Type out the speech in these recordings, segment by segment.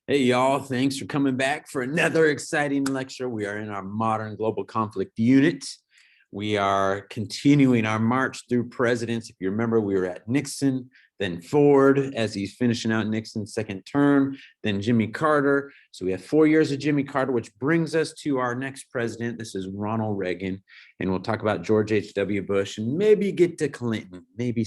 Hey, y'all. Thanks for coming back for another exciting lecture. We are in our modern global conflict unit. We are continuing our march through presidents. If you remember, we were at Nixon, then Ford as he's finishing out Nixon's second term, then Jimmy Carter. So we have 4 years of Jimmy Carter, which brings us to our next president. This is Ronald Reagan. And we'll talk about George H.W. Bush and maybe get to Clinton, maybe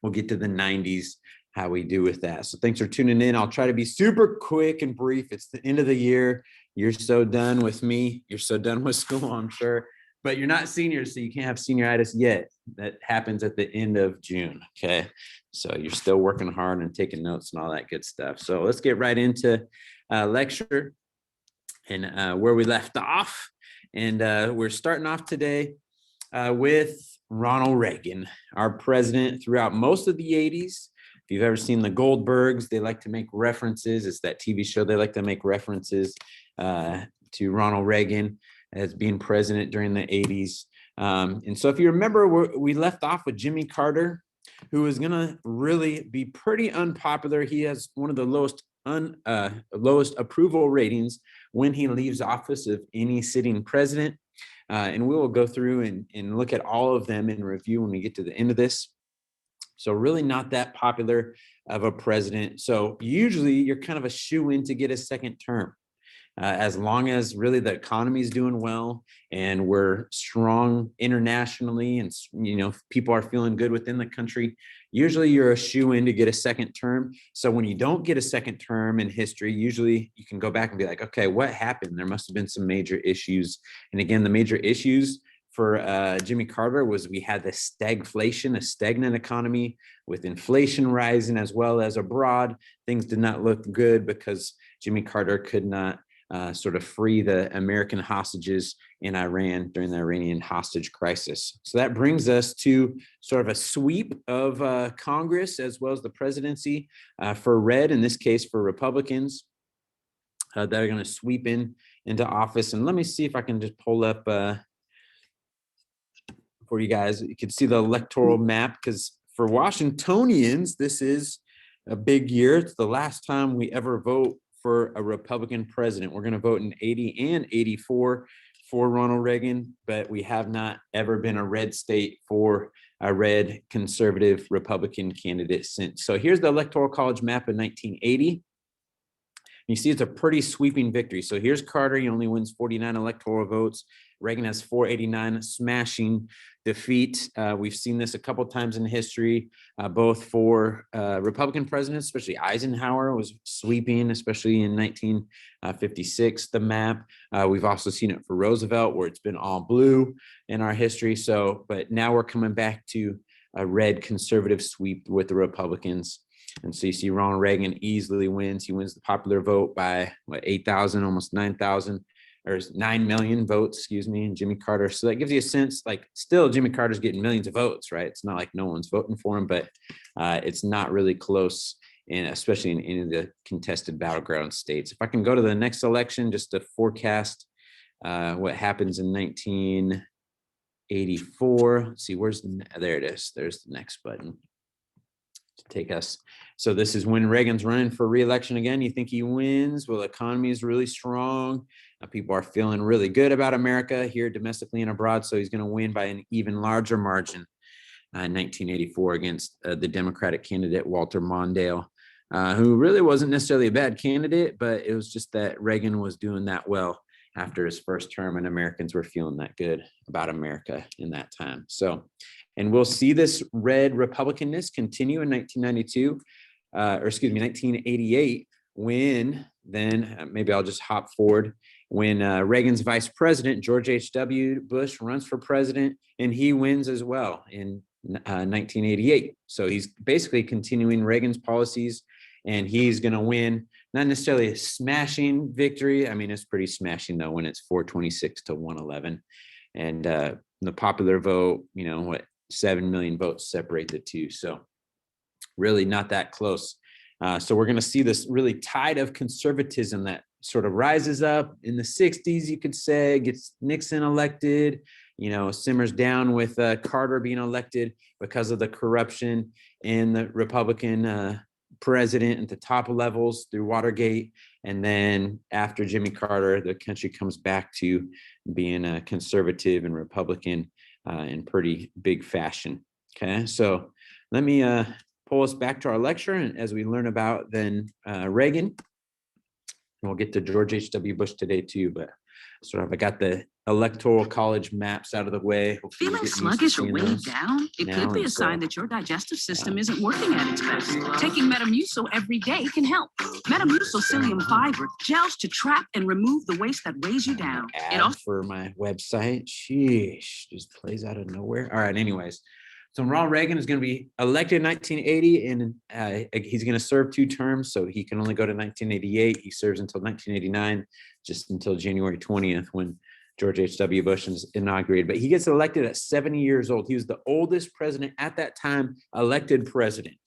we'll get to the 90s. How we do with that. So thanks for tuning in. I'll try to be super quick and brief. It's the end of the year. You're so done with me. You're so done with school, I'm sure, but you're not seniors, so you can't have senioritis yet. That happens at the end of June. Okay. So you're still working hard and taking notes and all that good stuff. So let's get right into lecture and where we left off. And we're starting off today with Ronald Reagan, our president throughout most of the 80s. If you've ever seen the Goldbergs, they like to make references. It's that TV show. They like to make references to Ronald Reagan as being president during the 80s. And so if you remember, we left off with Jimmy Carter, who is going to really be pretty unpopular. He has one of the lowest approval ratings when he leaves office of any sitting president. And we will go through and look at all of them in review when we get to the end of this. So really not that popular of a president. So usually you're kind of a shoe-in to get a second term. As long as really the economy is doing well and we're strong internationally and people are feeling good within the country, usually you're a shoe-in to get a second term. So when you don't get a second term in history, usually you can go back and be like, okay, what happened? There must have been some major issues. And again, the major issues for Jimmy Carter was we had the stagflation, a stagnant economy with inflation rising as well as abroad. Things did not look good because Jimmy Carter could not sort of free the American hostages in Iran during the Iranian hostage crisis. So that brings us to sort of a sweep of Congress as well as the presidency for red, in this case for Republicans that are going to sweep into office. And let me see if I can just pull up for you guys. You can see the electoral map, because for Washingtonians, this is a big year. It's the last time we ever vote for a Republican president. We're going to vote in 80 and 84 for Ronald Reagan, but we have not ever been a red state for a red conservative Republican candidate since. So here's the Electoral College map in 1980. You see it's a pretty sweeping victory. So here's Carter. He only wins 49 electoral votes. Reagan has 489, smashing defeat. We've seen this a couple times in history, both for Republican presidents, especially Eisenhower was sweeping, especially in 1956, the map. We've also seen it for Roosevelt, where it's been all blue in our history. So, but now we're coming back to a red conservative sweep with the Republicans. And so you see Ronald Reagan easily wins. He wins the popular vote by 8,000, almost 9,000, or 9 million votes, and Jimmy Carter. So that gives you a sense, like, still Jimmy Carter's getting millions of votes, right? It's not like no one's voting for him, but it's not really close, and especially in any of the contested battleground states. If I can go to the next election, just to forecast what happens in 1984. Let's see, there it is. There's the next button to take us. So this is when Reagan's running for re-election again. You think he wins? Well, the economy is really strong. People are feeling really good about America here domestically and abroad. So he's going to win by an even larger margin in 1984 against the Democratic candidate, Walter Mondale, who really wasn't necessarily a bad candidate, but it was just that Reagan was doing that well after his first term, and Americans were feeling that good about America in that time. So, and we'll see this red Republicanness continue in 1988, when then, maybe I'll just hop forward, when Reagan's vice president, George H.W. Bush, runs for president, and he wins as well in 1988. So he's basically continuing Reagan's policies, and he's going to win, not necessarily a smashing victory. I mean, it's pretty smashing, though, when it's 426 to 111. And the popular vote, 7 million votes separate the two. So really not that close. So we're going to see this really tide of conservatism that sort of rises up in the 60s, you could say, gets Nixon elected, simmers down with Carter being elected because of the corruption in the Republican president at the top levels through Watergate. And then after Jimmy Carter, the country comes back to being a conservative and Republican in pretty big fashion. Okay, so let me pull us back to our lecture, and as we learn about then Reagan, we'll get to George H.W. Bush today too, but sort of I got the electoral college maps out of the way. Feeling sluggish or weighed down? It could be a sign that your digestive system isn't working at its best. Taking Metamucil every day can help. Metamucil psyllium fiber gels to trap and remove the waste that weighs you down. It also for my website, sheesh, just plays out of nowhere. All right, anyways. So Ronald Reagan is going to be elected in 1980, and he's going to serve 2 terms, so he can only go to 1988. He serves until 1989, just until January 20th when George H.W. Bush is inaugurated. But he gets elected at 70 years old. He was the oldest president at that time, elected president.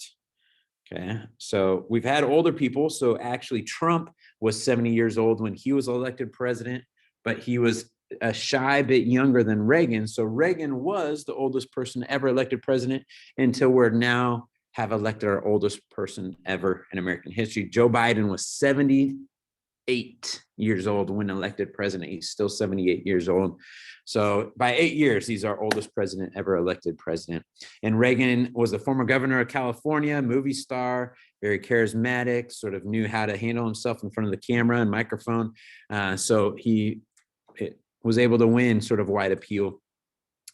Okay, so we've had older people. So actually Trump was 70 years old when he was elected president, but he was a shy bit younger than Reagan. So Reagan was the oldest person ever elected president until we're now have elected our oldest person ever in American history. Joe Biden was 78 years old when elected president. He's still 78 years old. So by 8 years, he's our oldest president ever elected president. And Reagan was the former governor of California, movie star, very charismatic, sort of knew how to handle himself in front of the camera and microphone. So he was able to win sort of wide appeal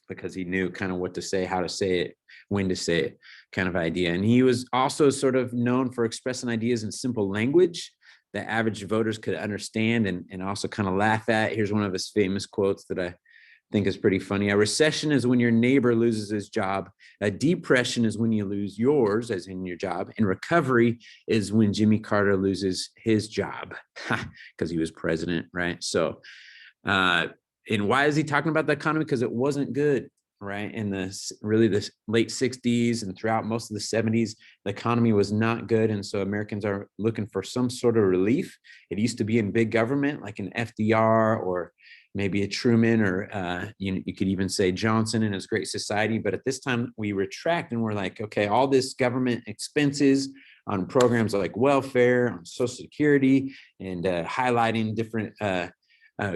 because he knew kind of what to say, how to say it, when to say it, kind of idea. And he was also sort of known for expressing ideas in simple language that average voters could understand and also kind of laugh at. Here's one of his famous quotes that I think is pretty funny. A recession is when your neighbor loses his job. A depression is when you lose yours, as in your job. And recovery is when Jimmy Carter loses his job because he was president, right? So, and why is he talking about the economy? Because it wasn't good, right? In the late 60s and throughout most of the 70s, the economy was not good. And so Americans are looking for some sort of relief. It used to be in big government, like an FDR or maybe a Truman, or you could even say Johnson and his Great Society. But at this time we retract and we're like, okay, all this government expenses on programs like welfare, on Social Security, and highlighting different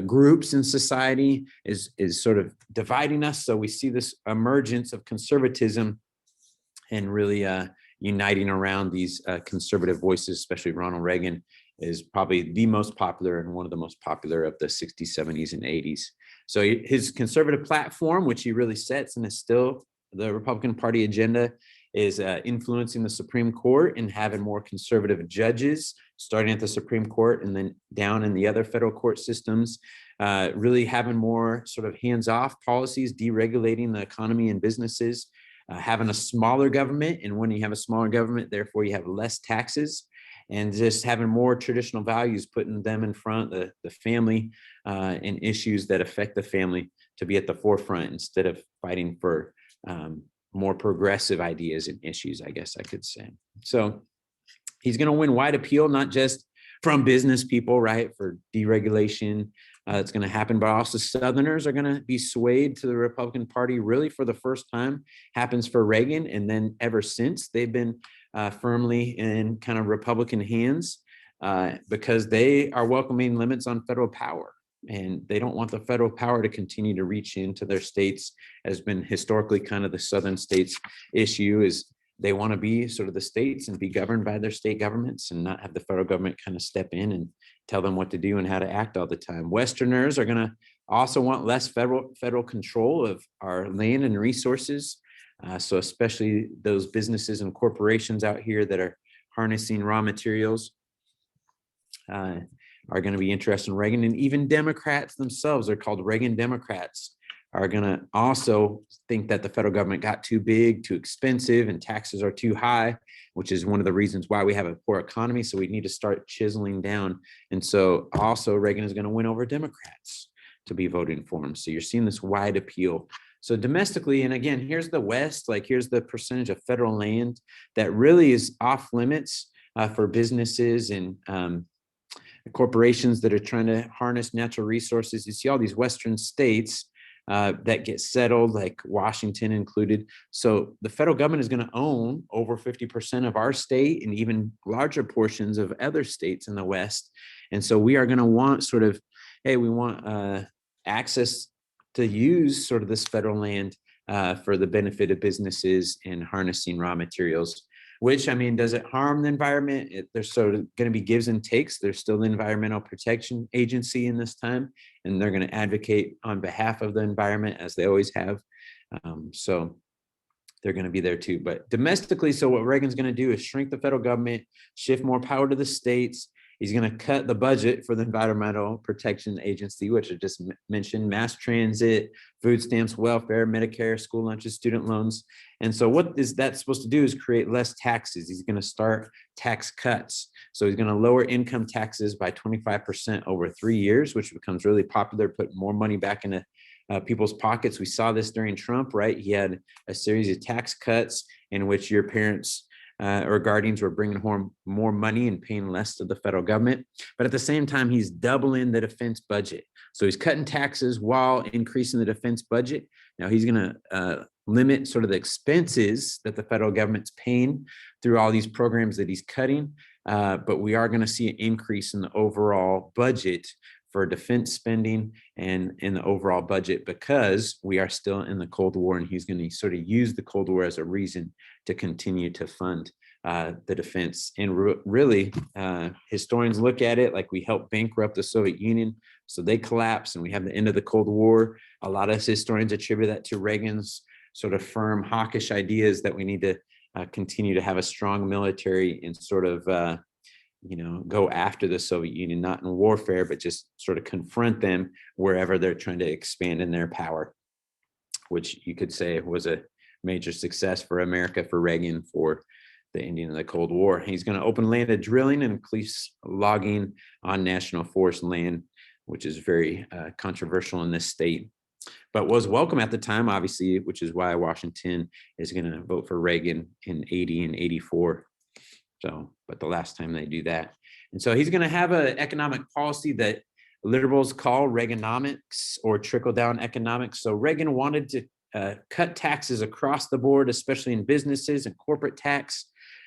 groups in society is sort of dividing us. So we see this emergence of conservatism and really uniting around these conservative voices, especially Ronald Reagan is probably the most popular and one of the most popular of the 60s, 70s, and 80s. So his conservative platform, which he really sets and is still the Republican Party agenda, is influencing the Supreme Court and having more conservative judges, starting at the Supreme Court and then down in the other federal court systems, really having more sort of hands-off policies, deregulating the economy and businesses, having a smaller government. And when you have a smaller government, therefore you have less taxes, and just having more traditional values, putting them in front, the family and issues that affect the family to be at the forefront instead of fighting for more progressive ideas and issues, I guess I could say. So he's going to win wide appeal, not just from business people, right, for deregulation that's going to happen, but also Southerners are going to be swayed to the Republican Party really for the first time. Happens for Reagan, and then ever since they've been firmly in kind of Republican hands because they are welcoming limits on federal power. And they don't want the federal power to continue to reach into their states, has been historically kind of the Southern states issue. Is they want to be sort of the states and be governed by their state governments and not have the federal government kind of step in and tell them what to do and how to act all the time. Westerners are going to also want less federal control of our land and resources. So especially those businesses and corporations out here that are harnessing raw materials are going to be interested in Reagan. And even Democrats themselves, they're called Reagan Democrats, are going to also think that the federal government got too big, too expensive, and taxes are too high, which is one of the reasons why we have a poor economy. So we need to start chiseling down. And so also Reagan is going to win over Democrats to be voting for him. So you're seeing this wide appeal. So domestically, and again, here's the West, like here's the percentage of federal land that really is off limits for businesses and corporations that are trying to harness natural resources. You see all these Western states that get settled, like Washington included. So the federal government is going to own over 50% of our state and even larger portions of other states in the West. And so we are going to want sort of, hey, we want access to use sort of this federal land for the benefit of businesses and harnessing raw materials. Which, I mean, does it harm the environment? There's sort of going to be gives and takes. There's still the Environmental Protection Agency in this time, and they're going to advocate on behalf of the environment as they always have. So they're going to be there too. But domestically, so what Reagan's going to do is shrink the federal government, shift more power to the states. He's going to cut the budget for the Environmental Protection Agency, which I just mentioned, mass transit, food stamps, welfare, Medicare, school lunches, student loans. And so what is that supposed to do is create less taxes. He's going to start tax cuts. So he's going to lower income taxes by 25% over 3 years, which becomes really popular, put more money back into people's pockets. We saw this during Trump, right? He had a series of tax cuts in which your parents or guardians were bringing home more money and paying less to the federal government. But at the same time, he's doubling the defense budget. So he's cutting taxes while increasing the defense budget. Now he's going to limit sort of the expenses that the federal government's paying through all these programs that he's cutting. But we are going to see an increase in the overall budget for defense spending and in the overall budget because we are still in the Cold War, and he's going to sort of use the Cold War as a reason to continue to fund the defense. And really, historians look at it like we helped bankrupt the Soviet Union, so they collapse and we have the end of the Cold War. A lot of historians attribute that to Reagan's sort of firm, hawkish ideas that we need to continue to have a strong military and sort of go after the Soviet Union, not in warfare, but just sort of confront them wherever they're trying to expand in their power, which you could say was a major success for America, for Reagan, for the ending of the Cold War. He's going to open landed drilling and increase logging on national forest land, which is very controversial in this state, but was welcome at the time, obviously, which is why Washington is going to vote for Reagan in 80 and 84. So, but the last time they do that. And so he's going to have an economic policy that liberals call Reaganomics or trickle down economics. So Reagan wanted to cut taxes across the board, especially in businesses and corporate tax,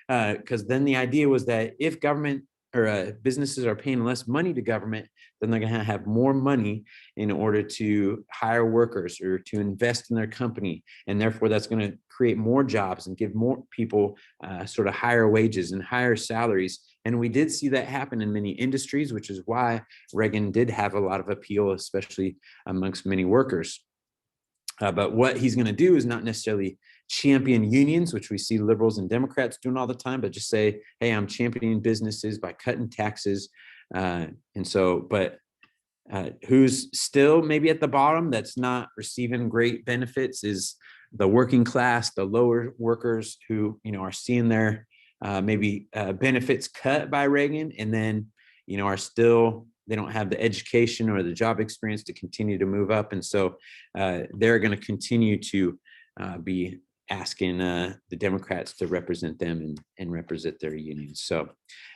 because then the idea was that if government or businesses are paying less money to government, then they're going to have more money in order to hire workers or to invest in their company. And therefore, that's going to create more jobs and give more people sort of higher wages and higher salaries. And we did see that happen in many industries, which is why Reagan did have a lot of appeal, especially amongst many workers. But what he's going to do is not necessarily champion unions, which we see liberals and Democrats doing all the time, but just say, hey, I'm championing businesses by cutting taxes. But who's still maybe at the bottom that's not receiving great benefits is the working class, the lower workers who, are seeing their benefits cut by Reagan, and then, are still, they don't have the education or the job experience to continue to move up. And so they're going to continue to be asking the Democrats to represent them and represent their unions. So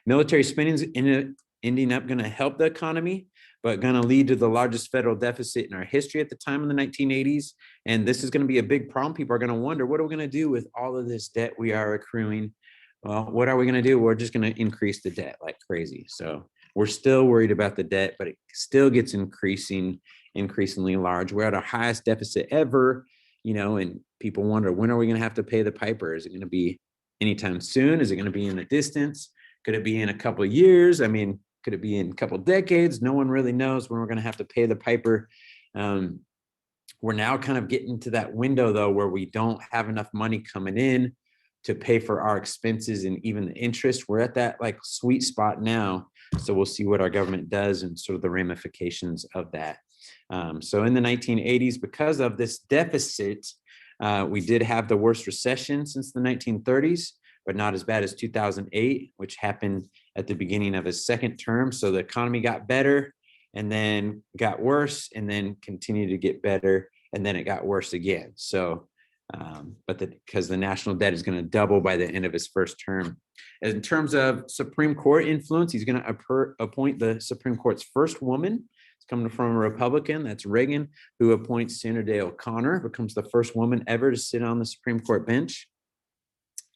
military spending is ending up going to help the economy, but going to lead to the largest federal deficit in our history at the time in the 1980s. And this is going to be a big problem. People are going to wonder, what are we going to do with all of this debt we are accruing? Well, what are we going to do? We're just going to increase the debt like crazy. So we're still worried about the debt, but it still gets increasingly large. We're at our highest deficit ever, and people wonder, when are we going to have to pay the piper? Is it going to be anytime soon? Is it going to be in the distance? Could it be in a couple of years? I mean, could it be in a couple of decades? No one really knows when we're going to have to pay the piper. We're now kind of getting to that window, though, where we don't have enough money coming in to pay for our expenses and even the interest. We're at that like sweet spot now. So we'll see what our government does and sort of the ramifications of that. So in the 1980s, because of this deficit, we did have the worst recession since the 1930s, but not as bad as 2008, which happened at the beginning of his second term. So the economy got better and then got worse and then continued to get better. And then it got worse again. So, because the national debt is going to double by the end of his first term. In terms of Supreme Court influence, he's going to appoint the Supreme Court's first woman. It's coming from a Republican. That's Reagan, who appoints Sandra Day O'Connor, becomes the first woman ever to sit on the Supreme Court bench.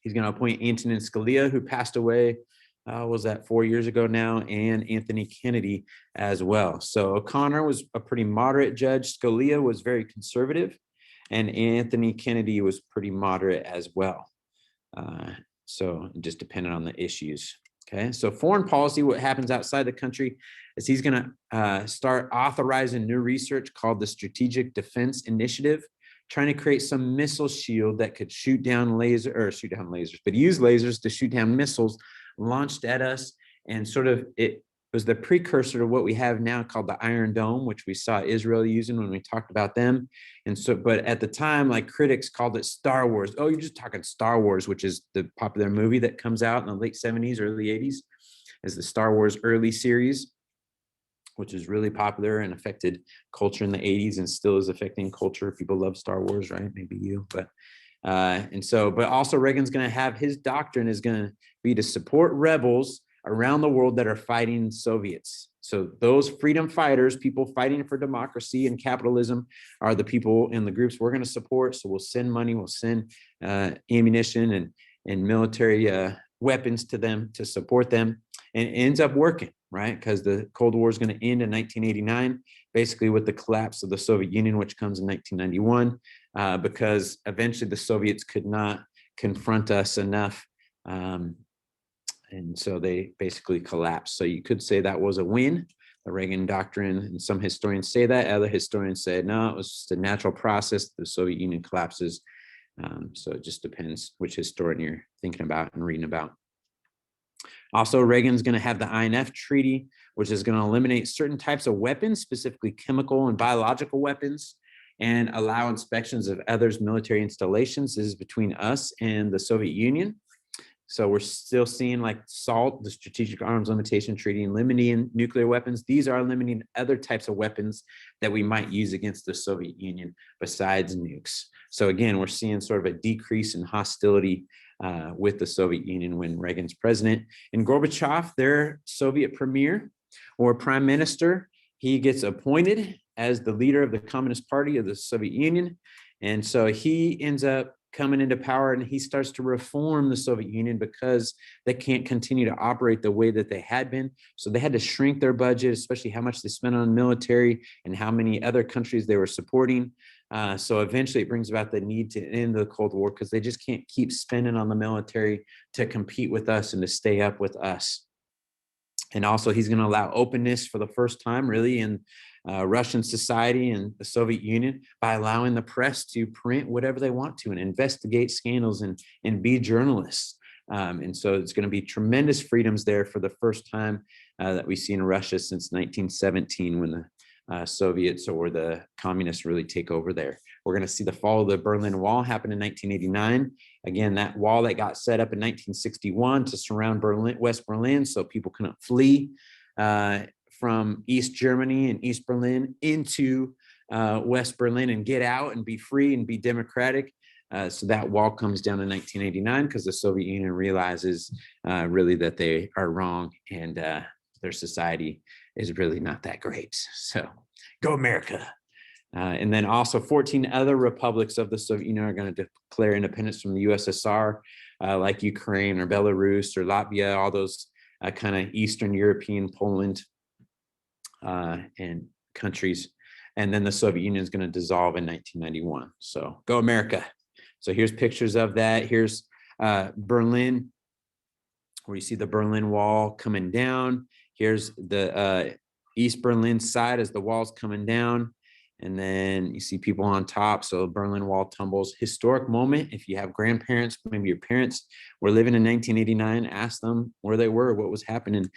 He's going to appoint Antonin Scalia, who passed away, was that 4 years ago now, and Anthony Kennedy as well. So O'Connor was a pretty moderate judge. Scalia was very conservative, and Anthony Kennedy was pretty moderate as well. So just depending on the issues. Okay, so foreign policy, what happens outside the country is he's going to start authorizing new research called the Strategic Defense Initiative, trying to create some missile shield that could shoot down lasers, but use lasers to shoot down missiles launched at us. And sort of it was the precursor to what we have now called the Iron Dome, which we saw Israel using when we talked about them. And so, but at the time, like critics called it Star Wars. Oh, you're just talking Star Wars, which is the popular movie that comes out in the late 70s, early 80s, as the Star Wars early series, which is really popular and affected culture in the 80s and still is affecting culture. People love Star Wars, right? Maybe you, but but also Reagan's going to have his doctrine is going to be to support rebels around the world that are fighting Soviets. So those freedom fighters, people fighting for democracy and capitalism, are the people in the groups we're going to support. So we'll send money, we'll send ammunition and military weapons to them to support them. And it ends up working, right? Because the Cold War is going to end in 1989, basically with the collapse of the Soviet Union, which comes in 1991, because eventually the Soviets could not confront us enough. And so they basically collapsed. So you could say that was a win, the Reagan doctrine. And some historians say that. Other historians say, no, it was just a natural process. The Soviet Union collapses. So it just depends which historian you're thinking about and reading about. Also, Reagan's going to have the INF Treaty, which is going to eliminate certain types of weapons, specifically chemical and biological weapons, and allow inspections of others' military installations. This is between us and the Soviet Union. So we're still seeing like SALT, the Strategic Arms Limitation Treaty, and limiting nuclear weapons. These are limiting other types of weapons that we might use against the Soviet Union besides nukes. So again, we're seeing sort of a decrease in hostility with the Soviet Union when Reagan's president. And Gorbachev, their Soviet premier or prime minister, he gets appointed as the leader of the Communist Party of the Soviet Union. And so he ends up coming into power and he starts to reform the Soviet Union because they can't continue to operate the way that they had been. So they had to shrink their budget, especially how much they spent on military and how many other countries they were supporting. So eventually it brings about the need to end the Cold War because they just can't keep spending on the military to compete with us and to stay up with us. And also he's going to allow openness for the first time really in Russian society and the Soviet Union by allowing the press to print whatever they want to and investigate scandals and be journalists. And so it's going to be tremendous freedoms there for the first time that we see in Russia since 1917 when the Soviets or the communists really take over there. We're going to see the fall of the Berlin Wall happen in 1989. Again, that wall that got set up in 1961 to surround Berlin, West Berlin, so people couldn't flee from East Germany and East Berlin into West Berlin and get out and be free and be democratic. So that wall comes down in 1989 because the Soviet Union realizes really that they are wrong and their society is really not that great. So go America. And then also 14 other republics of the Soviet Union are going to declare independence from the USSR, like Ukraine or Belarus or Latvia, all those kind of Eastern European, Poland, and countries. And then the Soviet Union is going to dissolve in 1991. So go America. So here's pictures of that. Here's Berlin, where you see the Berlin Wall coming down. Here's the East Berlin side as the wall's coming down. And then you see people on top. So Berlin Wall tumbles. Historic moment. If you have grandparents, maybe your parents were living in 1989, ask them where they were, what was happening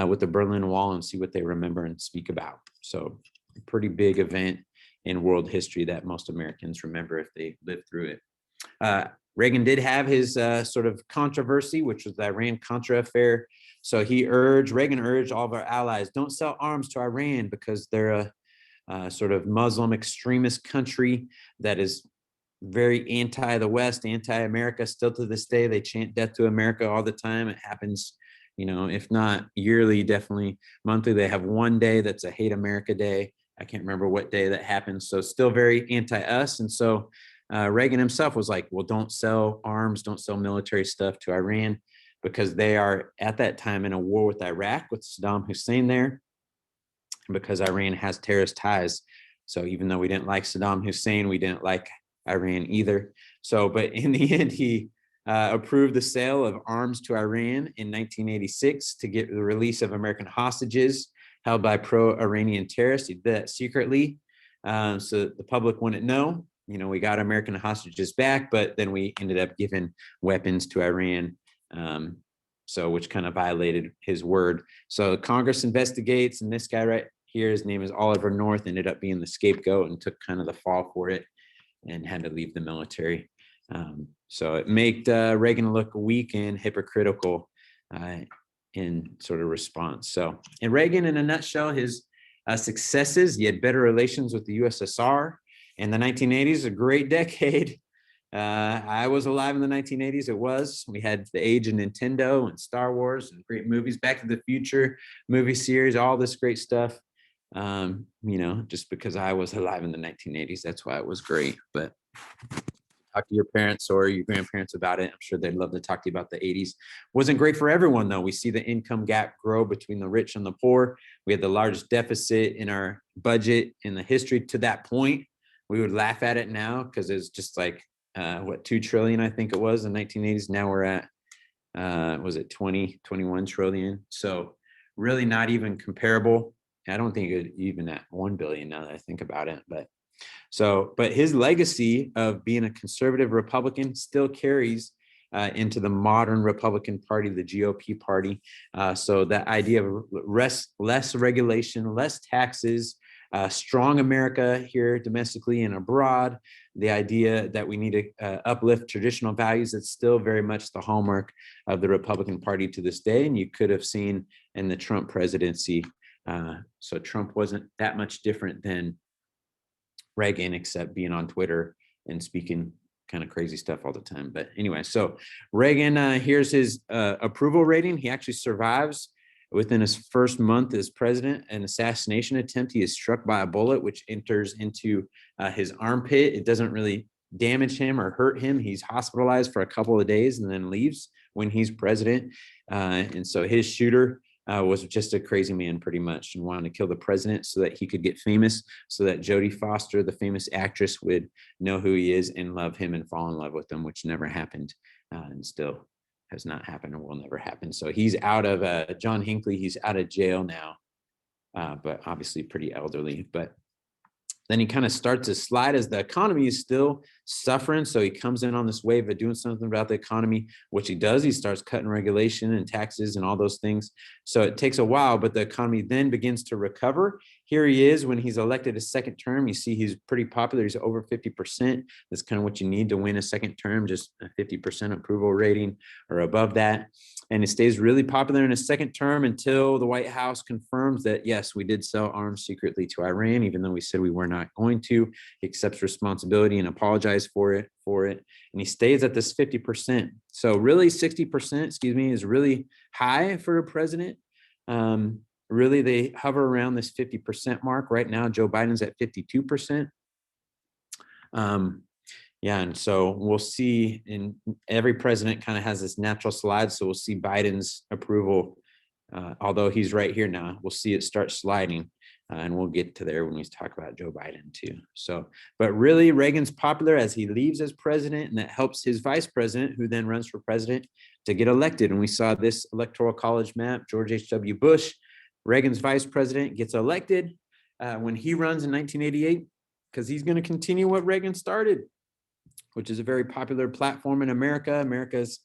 with the Berlin Wall and see what they remember and speak about. So a pretty big event in world history that most Americans remember if they lived through it. Reagan did have his sort of controversy, which was the Iran-Contra affair. So Reagan urged all of our allies, don't sell arms to Iran because they're a sort of Muslim extremist country that is very anti the West, anti-America. Still to this day, they chant death to America all the time. It happens if not yearly, definitely monthly. They have one day that's a Hate America Day. I can't remember what day that happens. So still very anti-us. And so Reagan himself was like, well, don't sell arms, don't sell military stuff to Iran, because they are at that time in a war with Iraq with Saddam Hussein there, because Iran has terrorist ties. So even though we didn't like Saddam Hussein, we didn't like Iran either. So, but in the end, he approved the sale of arms to Iran in 1986 to get the release of American hostages held by pro-Iranian terrorists. He did that secretly, so the public wouldn't know. We got American hostages back, but then we ended up giving weapons to Iran, so which kind of violated his word. So Congress investigates, and this guy right here, his name is Oliver North, ended up being the scapegoat and took kind of the fall for it and had to leave the military. So it made Reagan look weak and hypocritical in sort of response. So, and Reagan, in a nutshell, his successes, he had better relations with the USSR in the 1980s, a great decade. I was alive in the 1980s. We had the age of Nintendo and Star Wars and great movies, Back to the Future movie series, all this great stuff. Just because I was alive in the 1980s, that's why it was great. But talk to your parents or your grandparents about it. I'm sure they'd love to talk to you about the 80s. Wasn't great for everyone, though. We see the income gap grow between the rich and the poor. We had the largest deficit in our budget in the history to that point. We would laugh at it now because it's just like, 2 trillion, I think it was in the 1980s. Now we're at, was it 21 trillion? So really not even comparable. I don't think it even at 1 billion now that I think about it, but his legacy of being a conservative Republican still carries into the modern Republican Party, the GOP party. So that idea of less regulation, less taxes, strong America here domestically and abroad, the idea that we need to uplift traditional values, that's still very much the hallmark of the Republican Party to this day. And you could have seen in the Trump presidency. So Trump wasn't that much different than Reagan, except being on Twitter and speaking kind of crazy stuff all the time. But anyway, so Reagan, here's his approval rating. He actually survives within his first month as president. An assassination attempt, he is struck by a bullet, which enters into his armpit. It doesn't really damage him or hurt him. He's hospitalized for a couple of days and then leaves when he's president. And so his shooter was just a crazy man pretty much, and wanted to kill the president so that he could get famous, so that Jodie Foster, the famous actress, would know who he is and love him and fall in love with him, which never happened and still has not happened and will never happen. So he's out of, John Hinckley, he's out of jail now, but obviously pretty elderly. But then he kind of starts to slide as the economy is still suffering. So he comes in on this wave of doing something about the economy, which he does. He starts cutting regulation and taxes and all those things. So it takes a while, but the economy then begins to recover. Here he is when he's elected a second term. You see he's pretty popular. He's over 50%. That's kind of what you need to win a second term, just a 50% approval rating or above that. And it stays really popular in his second term until the White House confirms that, yes, we did sell arms secretly to Iran, even though we said we were not going to. He accepts responsibility and apologized for it. And he stays at this 50%. So really 60%, is really high for a president. Really, they hover around this 50% mark. Right now, Joe Biden's at 52%. Yeah, and so we'll see, in every president kind of has this natural slide. So we'll see Biden's approval, although he's right here now, we'll see it start sliding, and we'll get to there when we talk about Joe Biden too. So, but really Reagan's popular as he leaves as president, and that helps his vice president, who then runs for president, to get elected. And we saw this electoral college map, George H.W. Bush, Reagan's vice president, gets elected when he runs in 1988, because he's going to continue what Reagan started, which is a very popular platform in America. America's,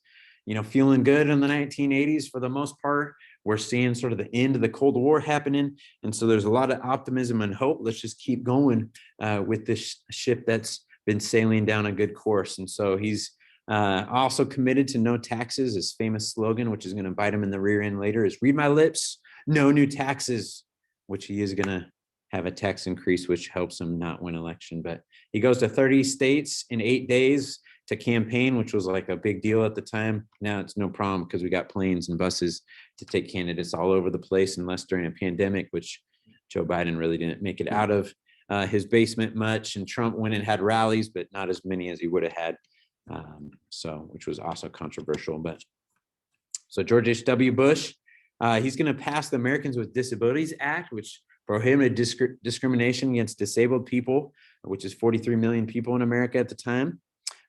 feeling good in the 1980s for the most part. We're seeing sort of the end of the Cold War happening. And so there's a lot of optimism and hope. Let's just keep going with this ship that's been sailing down a good course. And so he's also committed to no taxes. His famous slogan, which is going to bite him in the rear end later, is "Read my lips, no new taxes," which he is going to have a tax increase, which helps him not win election. But he goes to 30 states in 8 days. to campaign, which was like a big deal at the time. Now it's no problem because we got planes and buses to take candidates all over the place, unless during a pandemic, which Joe Biden really didn't make it out of his basement much. And Trump went and had rallies, but not as many as he would have had. Which was also controversial. But so George H.W. Bush, he's going to pass the Americans with Disabilities Act, which prohibited discrimination against disabled people, which is 43 million people in America at the time.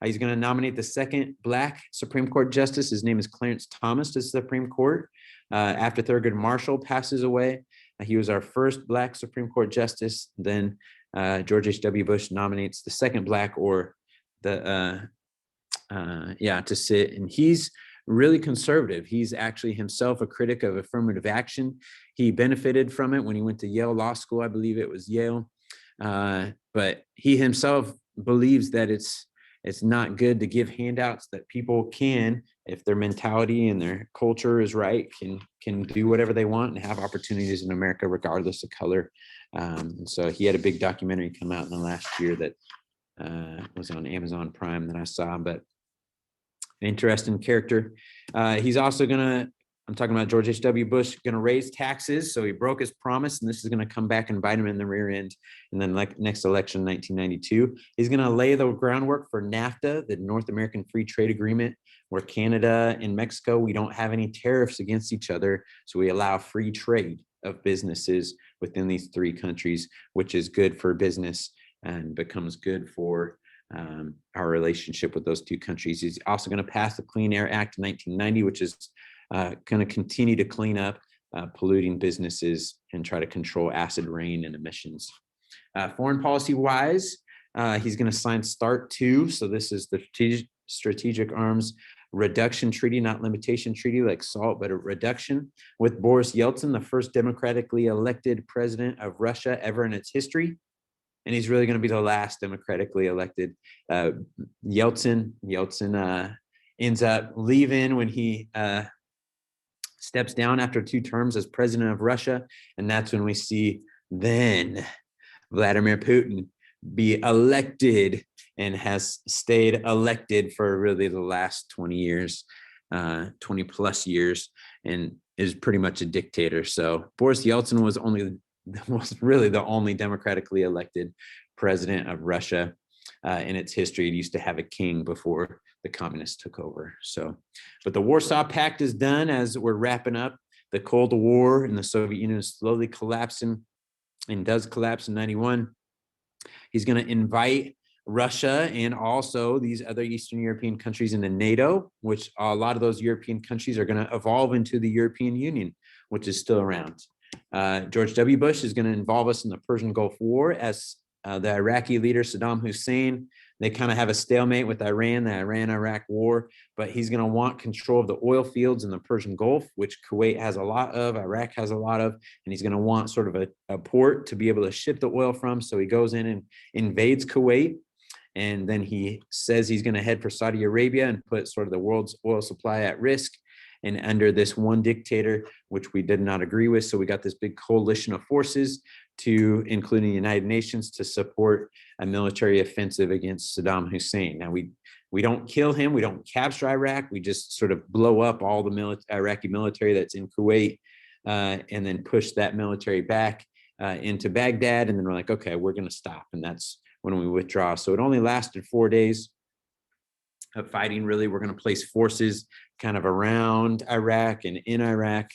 He's going to nominate the second Black Supreme Court justice. His name is Clarence Thomas to the Supreme Court. After Thurgood Marshall passes away, he was our first Black Supreme Court justice. Then George H.W. Bush nominates the second Black or the to sit, and he's really conservative. He's actually himself a critic of affirmative action. He benefited from it when he went to Yale Law School. I believe it was Yale, but he himself believes that it's not good to give handouts, that people can, if their mentality and their culture is right, can do whatever they want and have opportunities in America regardless of color. And so he had a big documentary come out in the last year that was on Amazon Prime that I saw, but interesting character. He's also I'm talking about George H.W. Bush, gonna raise taxes. So he broke his promise, and this is gonna come back and bite him in the rear end. And then next election, 1992, he's gonna lay the groundwork for NAFTA, the North American Free Trade Agreement, where Canada and Mexico, we don't have any tariffs against each other. So we allow free trade of businesses within these three countries, which is good for business and becomes good for our relationship with those two countries. He's also going to pass the Clean Air Act in 1990, which is going to continue to clean up polluting businesses and try to control acid rain and emissions. Foreign policy wise, he's going to sign START 2. So this is the Strategic Arms Reduction Treaty, not limitation treaty like SALT, but a reduction, with Boris Yeltsin, the first democratically elected president of Russia ever in its history. And he's really going to be the last democratically elected. Yeltsin ends up leaving when he steps down after 2 terms as president of Russia. And that's when we see then Vladimir Putin be elected, and has stayed elected for really the last 20 years, 20 plus years, and is pretty much a dictator. So Boris Yeltsin was really the only democratically elected president of Russia in its history. It used to have a king before the communists took over. So, but the Warsaw Pact is done as we're wrapping up. The Cold War and the Soviet Union is slowly collapsing, and does collapse in 91. He's going to invite Russia and also these other Eastern European countries into NATO, which a lot of those European countries are going to evolve into the European Union, which is still around. George W. Bush is going to involve us in the Persian Gulf War as the Iraqi leader, Saddam Hussein. They kind of have a stalemate with Iran, the Iran-Iraq war, but he's going to want control of the oil fields in the Persian Gulf, which Kuwait has a lot of, Iraq has a lot of, and he's going to want sort of a port to be able to ship the oil from. So he goes in and invades Kuwait, and then he says he's going to head for Saudi Arabia and put sort of the world's oil supply at risk. And under this one dictator, which we did not agree with. So we got this big coalition of forces, including the United Nations, to support a military offensive against Saddam Hussein. Now, we don't kill him. We don't capture Iraq. We just sort of blow up all the Iraqi military that's in Kuwait, and then push that military back into Baghdad. And then we're like, okay, we're going to stop. And that's when we withdraw. So it only lasted 4 days of fighting. Really, we're going to place forces kind of around Iraq and in Iraq,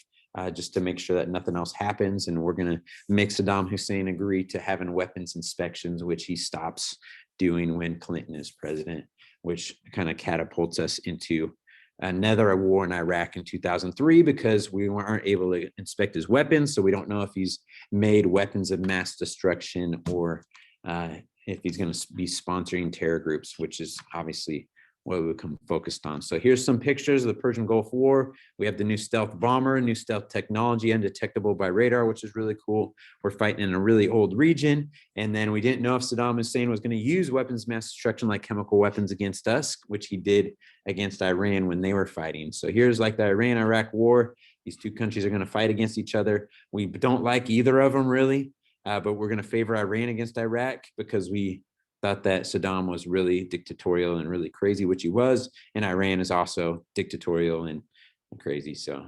just to make sure that nothing else happens. And we're going to make Saddam Hussein agree to having weapons inspections, which he stops doing when Clinton is president, which kind of catapults us into another war in Iraq in 2003, because we weren't able to inspect his weapons. So we don't know if he's made weapons of mass destruction or if he's going to be sponsoring terror groups, which is obviously what we become focused on. So here's some pictures of the Persian Gulf War. We have the new stealth bomber, new stealth technology, undetectable by radar, which is really cool. We're fighting in a really old region. And then we didn't know if Saddam Hussein was going to use weapons of mass destruction like chemical weapons against us, which he did against Iran when they were fighting. So here's like the Iran-Iraq war. These two countries are going to fight against each other. We don't like either of them really, but we're going to favor Iran against Iraq because we thought that Saddam was really dictatorial and really crazy, which he was, and Iran is also dictatorial and crazy. So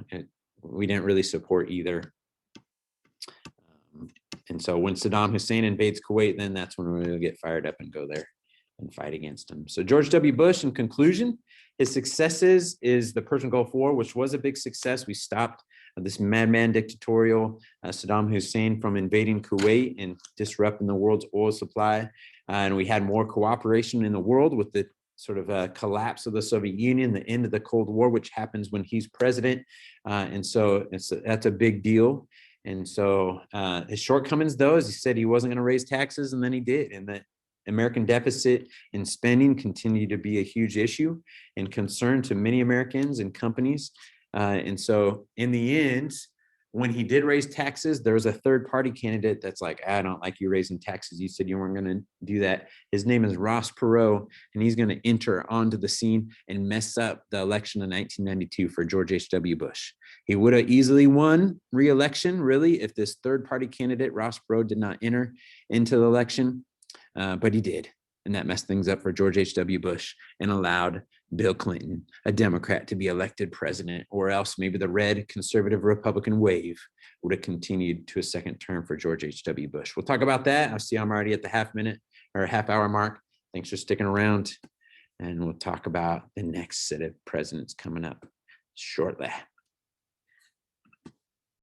we didn't really support either. And so when Saddam Hussein invades Kuwait, then that's when we'll get fired up and go there and fight against him. So George W. Bush, in conclusion, his successes is the Persian Gulf War, which was a big success. We stopped this madman dictatorial Saddam Hussein from invading Kuwait and disrupting the world's oil supply. And we had more cooperation in the world with the sort of collapse of the Soviet Union, the end of the Cold War, which happens when he's president. And so that's a big deal. And so his shortcomings, though, is he said he wasn't going to raise taxes, and then he did. And the American deficit in spending continued to be a huge issue and concern to many Americans and companies. And so in the end, when he did raise taxes, there was a third party candidate that's like, I don't like you raising taxes. You said you weren't going to do that. His name is Ross Perot, and he's going to enter onto the scene and mess up the election in 1992 for George H.W. Bush. He would have easily won re-election, really, if this third party candidate, Ross Perot, did not enter into the election, but he did. And that messed things up for George H.W. Bush and allowed Bill Clinton, a Democrat, to be elected president, or else maybe the red conservative Republican wave would have continued to a second term for George H.W. Bush. We'll talk about that. I see I'm already at the half hour mark. Thanks for sticking around. And we'll talk about the next set of presidents coming up shortly.